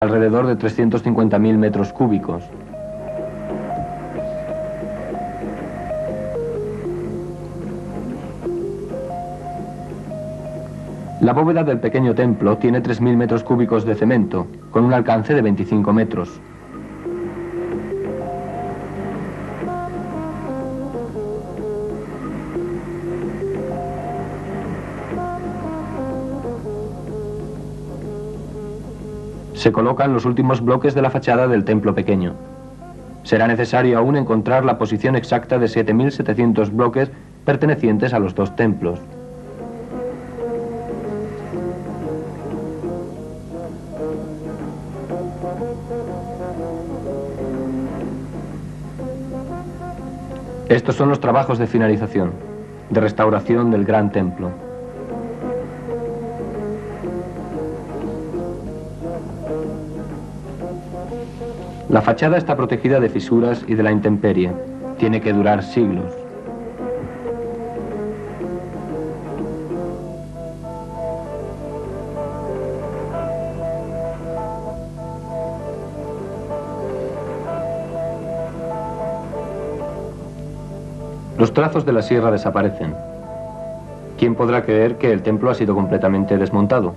alrededor de 350.000 metros cúbicos. La bóveda del pequeño templo tiene 3.000 metros cúbicos de cemento, con un alcance de 25 metros. Se colocan los últimos bloques de la fachada del templo pequeño. Será necesario aún encontrar la posición exacta de 7.700 bloques pertenecientes a los dos templos. Estos son los trabajos de finalización, de restauración del gran templo. La fachada está protegida de fisuras y de la intemperie. Tiene que durar siglos. Los trazos de la sierra desaparecen. ¿Quién podrá creer que el templo ha sido completamente desmontado?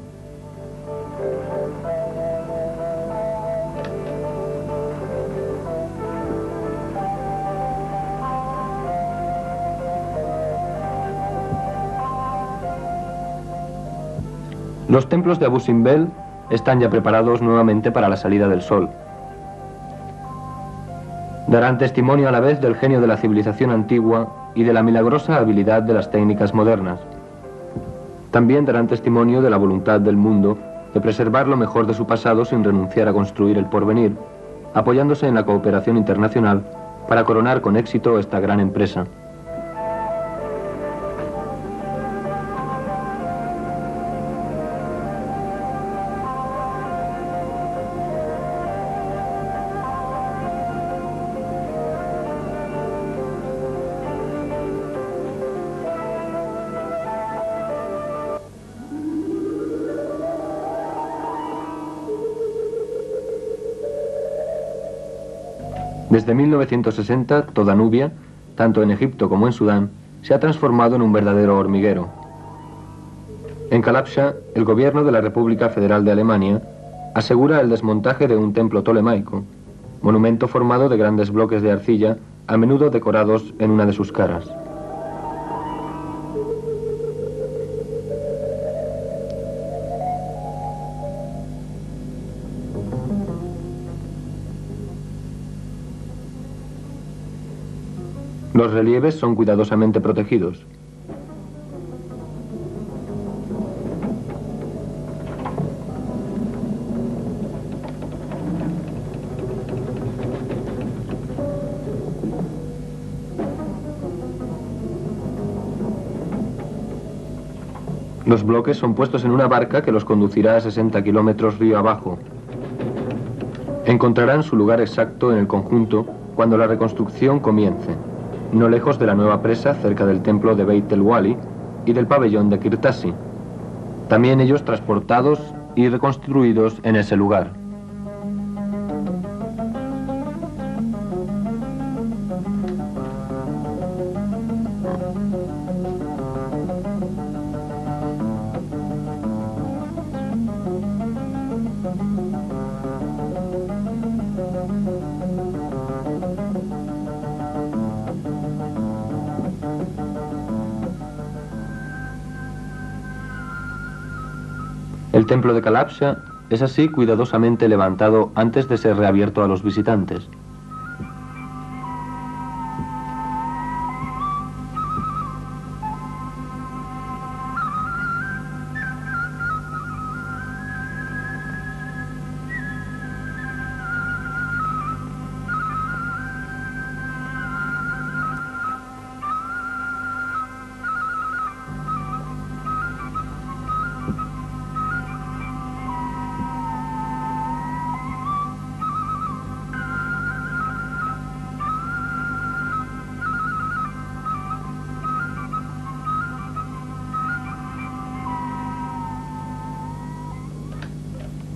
Los templos de Abu Simbel están ya preparados nuevamente para la salida del sol. Darán testimonio a la vez del genio de la civilización antigua y de la milagrosa habilidad de las técnicas modernas. También darán testimonio de la voluntad del mundo de preservar lo mejor de su pasado sin renunciar a construir el porvenir, apoyándose en la cooperación internacional para coronar con éxito esta gran empresa. Desde 1960, toda Nubia, tanto en Egipto como en Sudán, se ha transformado en un verdadero hormiguero. En Kalabsha, el gobierno de la República Federal de Alemania asegura el desmontaje de un templo tolemaico, monumento formado de grandes bloques de arcilla, a menudo decorados en una de sus caras. Los relieves son cuidadosamente protegidos. Los bloques son puestos en una barca que los conducirá a 60 kilómetros río abajo. Encontrarán su lugar exacto en el conjunto cuando la reconstrucción comience, no lejos de la nueva presa cerca del templo de Beit el-Wali y del pabellón de Kirtasi. También ellos transportados y reconstruidos en ese lugar. El templo de Kalabsha es así cuidadosamente levantado antes de ser reabierto a los visitantes.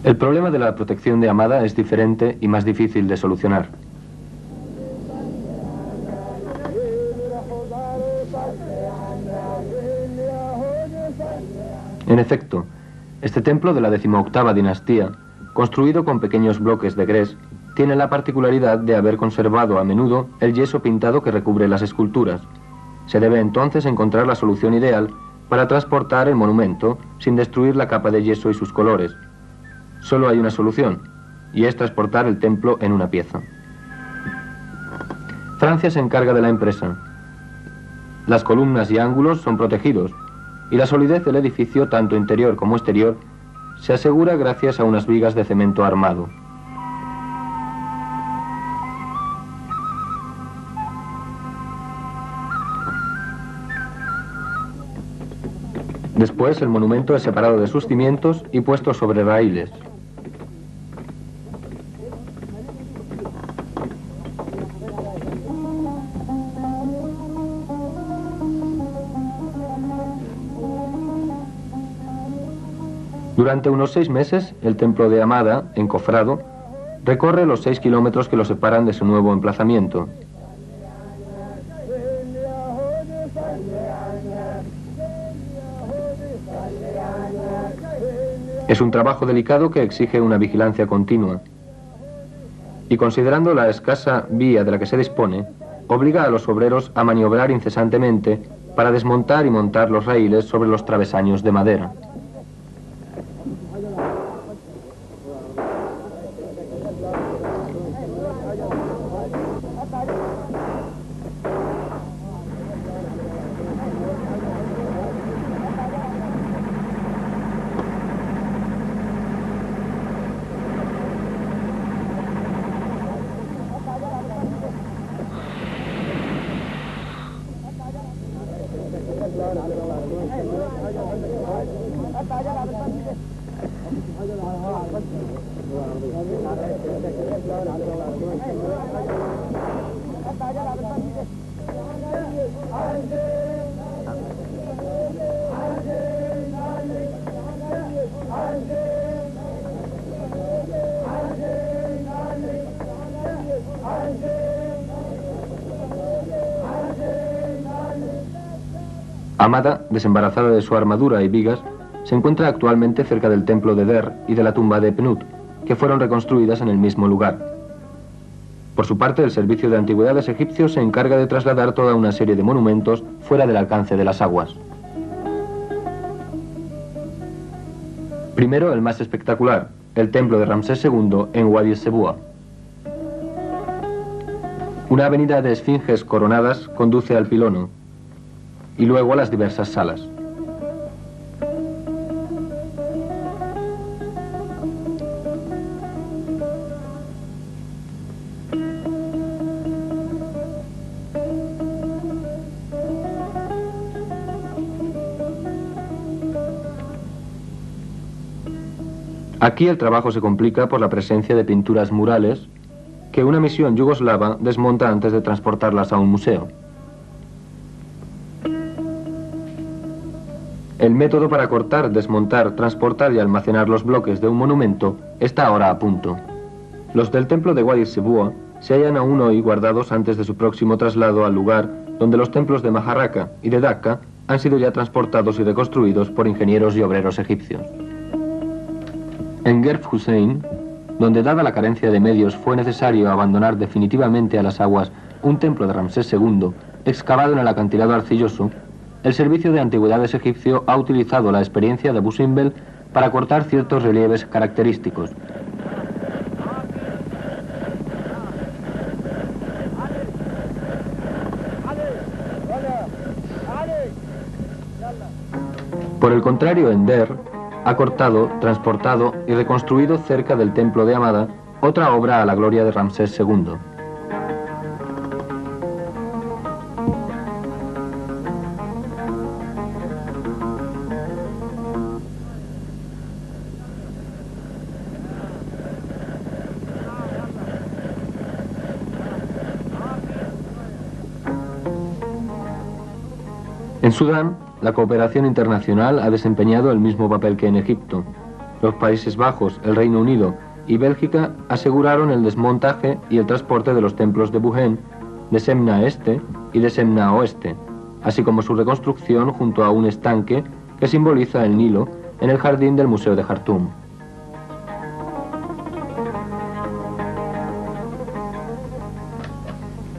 El problema de la protección de Hamada es diferente y más difícil de solucionar. En efecto, este templo de la 18ª dinastía, construido con pequeños bloques de grés, tiene la particularidad de haber conservado a menudo el yeso pintado que recubre las esculturas. Se debe entonces encontrar la solución ideal para transportar el monumento sin destruir la capa de yeso y sus colores. Solo hay una solución, y es transportar el templo en una pieza. Francia se encarga de la empresa. Las columnas y ángulos son protegidos, y la solidez del edificio, tanto interior como exterior, se asegura gracias a unas vigas de cemento armado. Después, el monumento es separado de sus cimientos y puesto sobre raíles. Durante unos 6 meses, el templo de Hamada, encofrado, recorre los 6 kilómetros que lo separan de su nuevo emplazamiento. Es un trabajo delicado que exige una vigilancia continua. Y considerando la escasa vía de la que se dispone, obliga a los obreros a maniobrar incesantemente para desmontar y montar los raíles sobre los travesaños de madera. Hamada, desembarazada de su armadura y vigas, se encuentra actualmente cerca del templo de Der y de la tumba de Pnut, que fueron reconstruidas en el mismo lugar. Por su parte, el Servicio de Antigüedades egipcio se encarga de trasladar toda una serie de monumentos fuera del alcance de las aguas. Primero, el más espectacular, el templo de Ramsés II en Wadi Sebua. Una avenida de esfinges coronadas conduce al pilono, y luego a las diversas salas. Aquí el trabajo se complica por la presencia de pinturas murales que una misión yugoslava desmonta antes de transportarlas a un museo. El método para cortar, desmontar, transportar y almacenar los bloques de un monumento está ahora a punto. Los del templo de Wadi Sebua se hallan aún hoy guardados antes de su próximo traslado al lugar donde los templos de Maharraka y de Dacca han sido ya transportados y reconstruidos por ingenieros y obreros egipcios. En Gerf Hussein, donde dada la carencia de medios fue necesario abandonar definitivamente a las aguas un templo de Ramsés II excavado en el acantilado arcilloso, el Servicio de Antigüedades egipcio ha utilizado la experiencia de Abu Simbel para cortar ciertos relieves característicos. Por el contrario, en Der ha cortado, transportado y reconstruido cerca del templo de Hamada otra obra a la gloria de Ramsés II. En Sudán, la cooperación internacional ha desempeñado el mismo papel que en Egipto. Los Países Bajos, el Reino Unido y Bélgica aseguraron el desmontaje y el transporte de los templos de Bugen, de Semna Este y de Semna Oeste, así como su reconstrucción junto a un estanque que simboliza el Nilo en el jardín del Museo de Jartum.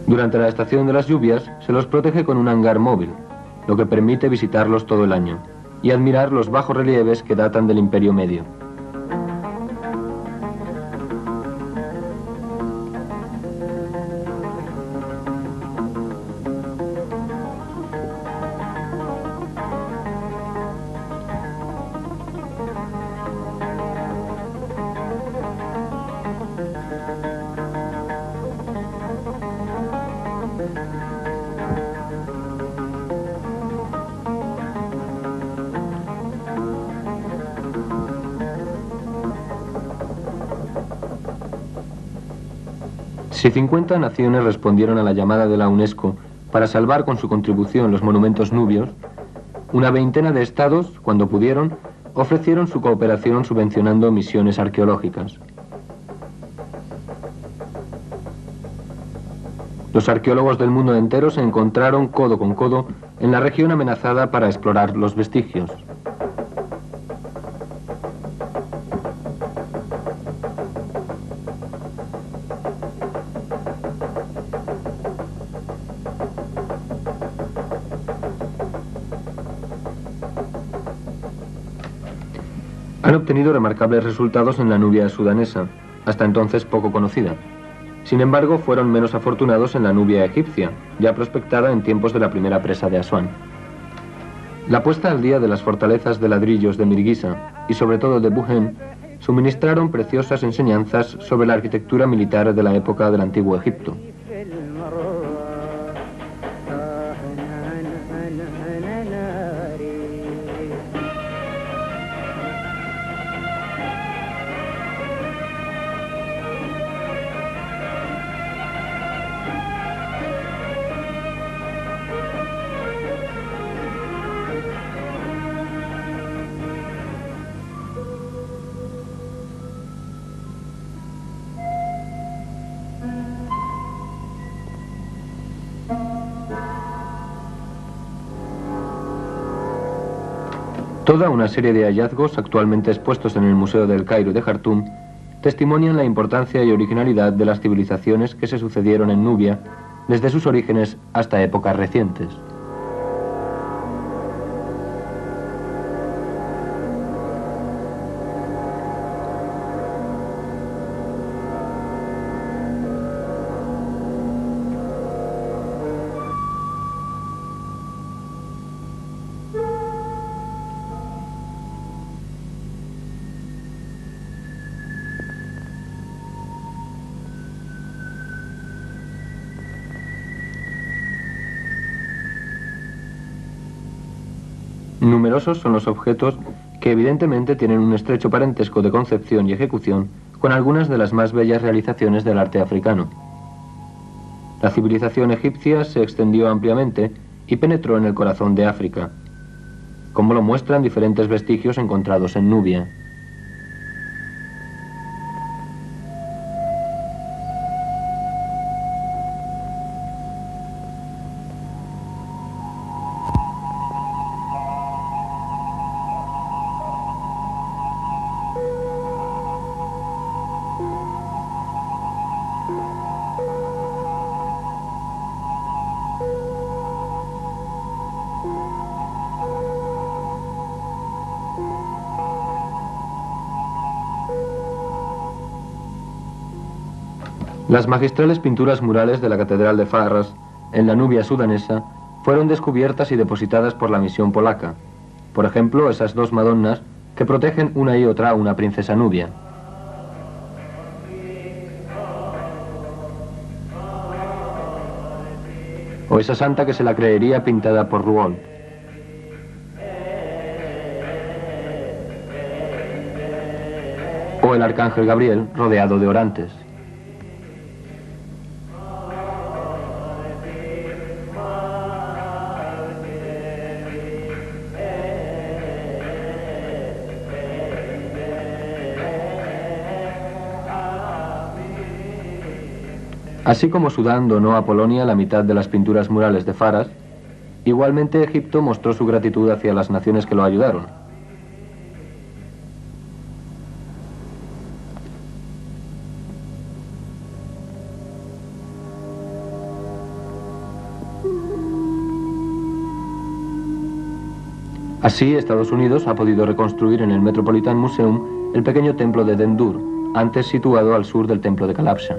Durante la estación de las lluvias se los protege con un hangar móvil, lo que permite visitarlos todo el año y admirar los bajorrelieves que datan del Imperio Medio. Si 50 naciones respondieron a la llamada de la UNESCO para salvar con su contribución los monumentos nubios, una veintena de estados, cuando pudieron, ofrecieron su cooperación subvencionando misiones arqueológicas. Los arqueólogos del mundo entero se encontraron codo con codo en la región amenazada para explorar los vestigios. Han obtenido remarcables resultados en la Nubia sudanesa, hasta entonces poco conocida. Sin embargo, fueron menos afortunados en la Nubia egipcia, ya prospectada en tiempos de la primera presa de Asuán. La puesta al día de las fortalezas de ladrillos de Mirguisa, y sobre todo de Bugen, suministraron preciosas enseñanzas sobre la arquitectura militar de la época del Antiguo Egipto. Toda una serie de hallazgos actualmente expuestos en el Museo del Cairo de Jartum testimonian la importancia y originalidad de las civilizaciones que se sucedieron en Nubia desde sus orígenes hasta épocas recientes. Numerosos son los objetos que evidentemente tienen un estrecho parentesco de concepción y ejecución con algunas de las más bellas realizaciones del arte africano. La civilización egipcia se extendió ampliamente y penetró en el corazón de África, como lo muestran diferentes vestigios encontrados en Nubia. Las magistrales pinturas murales de la Catedral de Farras, en la Nubia sudanesa, fueron descubiertas y depositadas por la misión polaca. Por ejemplo, esas dos Madonnas que protegen una y otra a una princesa nubia. O esa santa que se la creería pintada por Rouault. O el arcángel Gabriel rodeado de orantes. Así como Sudán donó a Polonia la mitad de las pinturas murales de Faras, igualmente Egipto mostró su gratitud hacia las naciones que lo ayudaron. Así, Estados Unidos ha podido reconstruir en el Metropolitan Museum el pequeño templo de Dendur, antes situado al sur del templo de Kalabsha.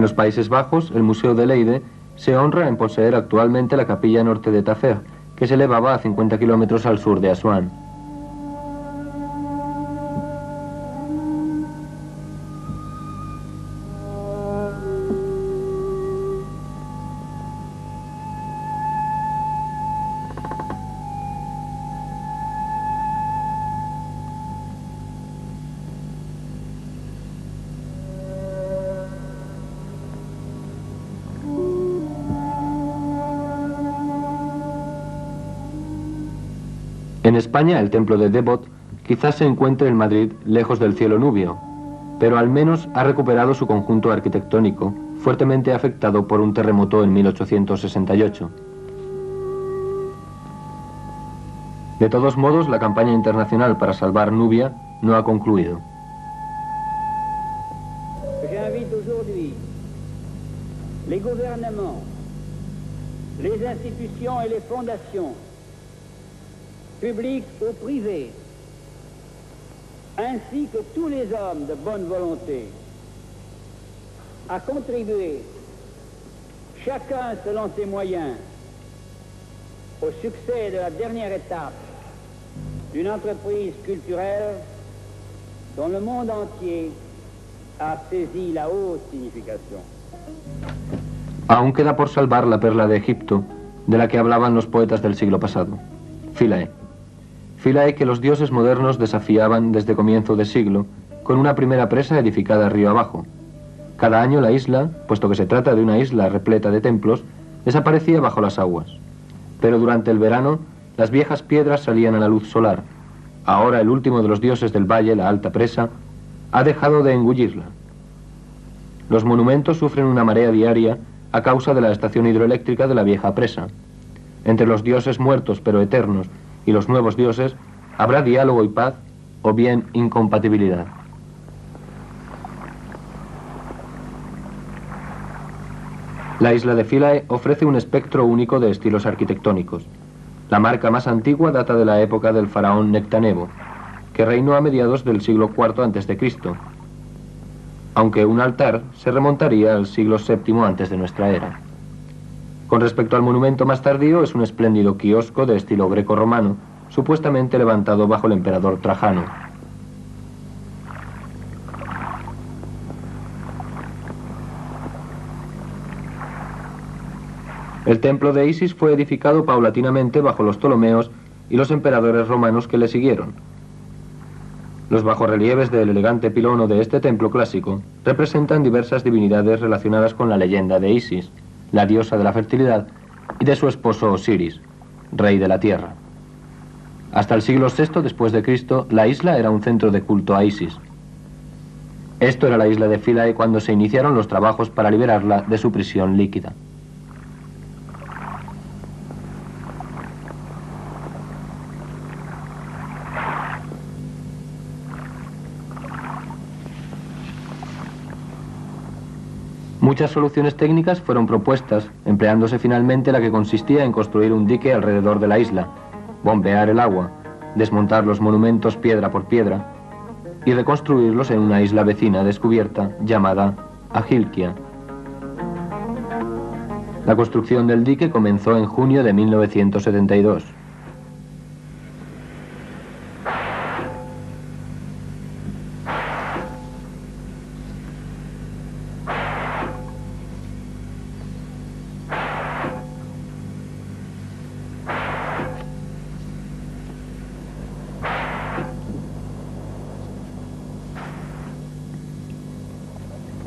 En los Países Bajos, el Museo de Leiden se honra en poseer actualmente la capilla norte de Tafer, que se elevaba a 50 kilómetros al sur de Asuán. En España, el templo de Debod quizás se encuentre en Madrid, lejos del cielo nubio, pero al menos ha recuperado su conjunto arquitectónico, fuertemente afectado por un terremoto en 1868. De todos modos, la campaña internacional para salvar Nubia no ha concluido. J'invite aujourd'hui les gouvernements, les institutions et les fondations, publics ou privés, ainsi que tous les hommes de bonne volonté, à contribuer, chacun selon ses moyens, au succès de la dernière étape d'une entreprise culturelle dont le monde entier a saisi la haute significación. Aún queda por salvar la perla de Egipto, de la que hablaban los poetas del siglo pasado, Philae. Philae que los dioses modernos desafiaban desde comienzo de siglo, con una primera presa edificada río abajo. Cada año la isla, puesto que se trata de una isla repleta de templos, desaparecía bajo las aguas. Pero durante el verano, las viejas piedras salían a la luz solar. Ahora el último de los dioses del valle, la alta presa, ha dejado de engullirla. Los monumentos sufren una marea diaria a causa de la estación hidroeléctrica de la vieja presa. Entre los dioses muertos pero eternos y los nuevos dioses habrá diálogo y paz o bien incompatibilidad. La isla de Philae ofrece un espectro único de estilos arquitectónicos. La marca más antigua data de la época del faraón Nectanebo, que reinó a mediados del siglo IV a.C., aunque un altar se remontaría al siglo VII antes de nuestra era. Con respecto al monumento más tardío, es un espléndido quiosco de estilo greco-romano, supuestamente levantado bajo el emperador Trajano. El templo de Isis fue edificado paulatinamente bajo los Ptolomeos y los emperadores romanos que le siguieron. Los bajorrelieves del elegante pilono de este templo clásico representan diversas divinidades relacionadas con la leyenda de Isis, la diosa de la fertilidad, y de su esposo Osiris, rey de la tierra. Hasta el siglo VI después de Cristo, la isla era un centro de culto a Isis. Esto era la isla de Philae cuando se iniciaron los trabajos para liberarla de su prisión líquida. Muchas soluciones técnicas fueron propuestas, empleándose finalmente la que consistía en construir un dique alrededor de la isla, bombear el agua, desmontar los monumentos piedra por piedra y reconstruirlos en una isla vecina descubierta llamada Agilkia. La construcción del dique comenzó en junio de 1972.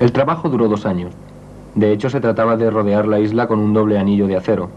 El trabajo duró 2 años. De hecho, se trataba de rodear la isla con un doble anillo de acero.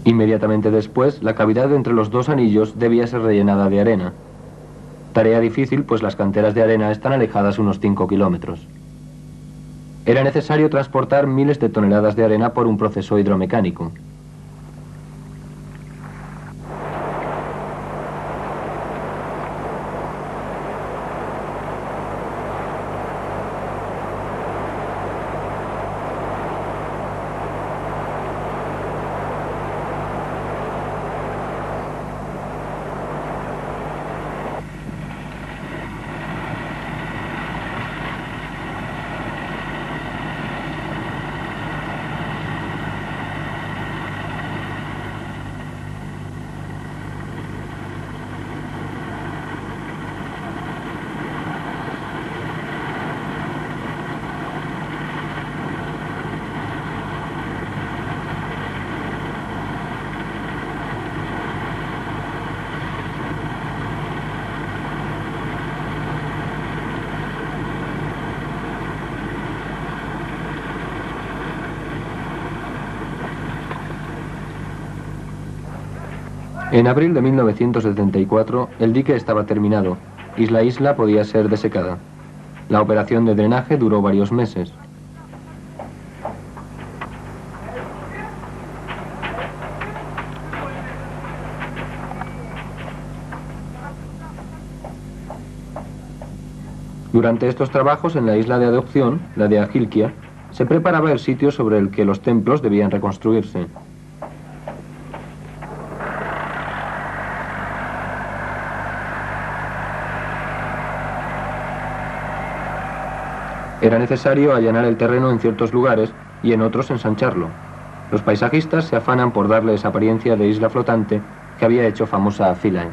Inmediatamente después, la cavidad entre los 2 anillos debía ser rellenada de arena. Tarea difícil, pues las canteras de arena están alejadas unos 5 kilómetros. Era necesario transportar miles de toneladas de arena por un proceso hidromecánico. En abril de 1974, el dique estaba terminado y la isla podía ser desecada. La operación de drenaje duró varios meses. Durante estos trabajos en la isla de adopción, la de Agilkia, se preparaba el sitio sobre el que los templos debían reconstruirse. Era necesario allanar el terreno en ciertos lugares y en otros ensancharlo. Los paisajistas se afanan por darle esa apariencia de isla flotante que había hecho famosa a Philae.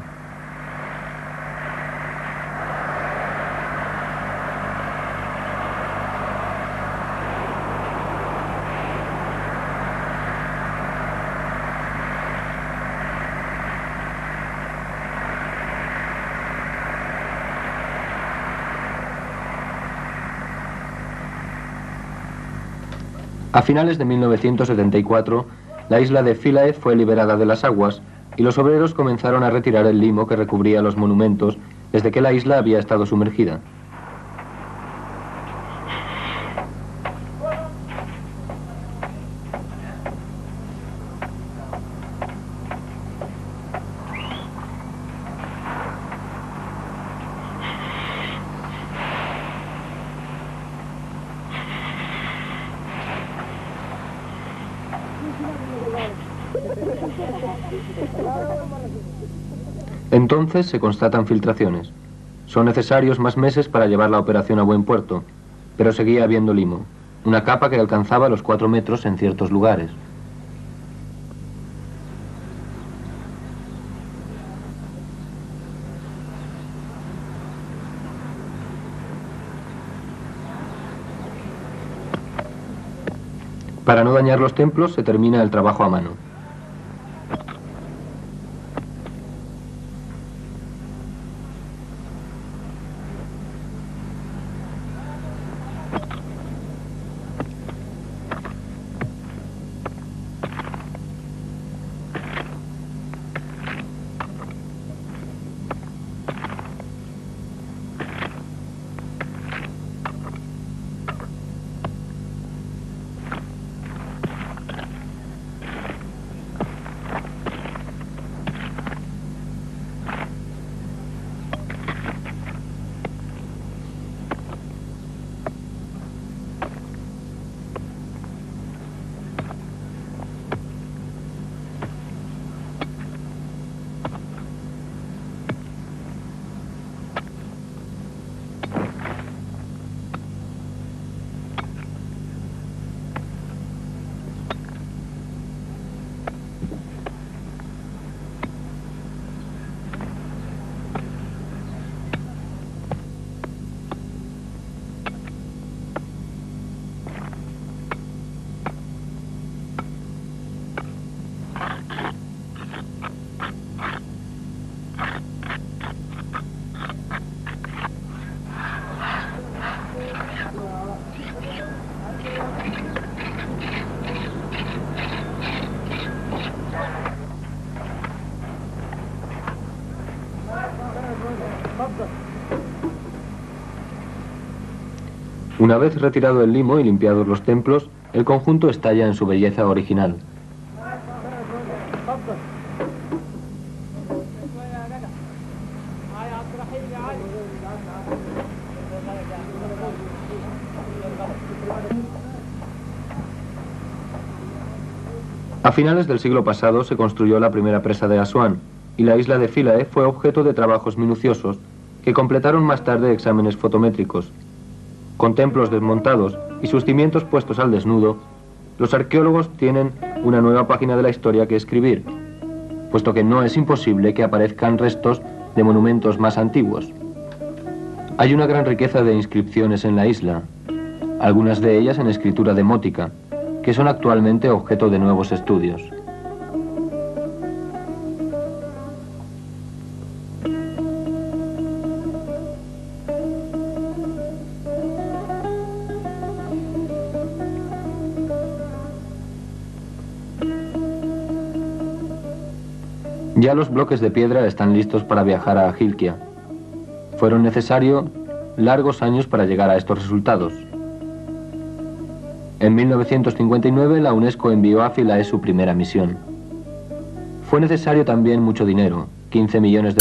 A finales de 1974, la isla de Philae fue liberada de las aguas y los obreros comenzaron a retirar el limo que recubría los monumentos desde que la isla había estado sumergida. Entonces se constatan filtraciones. Son necesarios más meses para llevar la operación a buen puerto, pero seguía habiendo limo, una capa que alcanzaba los 4 metros en ciertos lugares. Para no dañar los templos se termina el trabajo a mano. Una vez retirado el limo y limpiados los templos, el conjunto estalla en su belleza original. A finales del siglo pasado se construyó la primera presa de Asuán y la isla de Philae fue objeto de trabajos minuciosos que completaron más tarde exámenes fotométricos. Con templos desmontados y sus cimientos puestos al desnudo, los arqueólogos tienen una nueva página de la historia que escribir, puesto que no es imposible que aparezcan restos de monumentos más antiguos. Hay una gran riqueza de inscripciones en la isla, algunas de ellas en escritura demótica, que son actualmente objeto de nuevos estudios. Ya los bloques de piedra están listos para viajar a Hilkia. Fueron necesarios largos años para llegar a estos resultados. En 1959 la UNESCO envió a Philae su primera misión. Fue necesario también mucho dinero, 15 millones de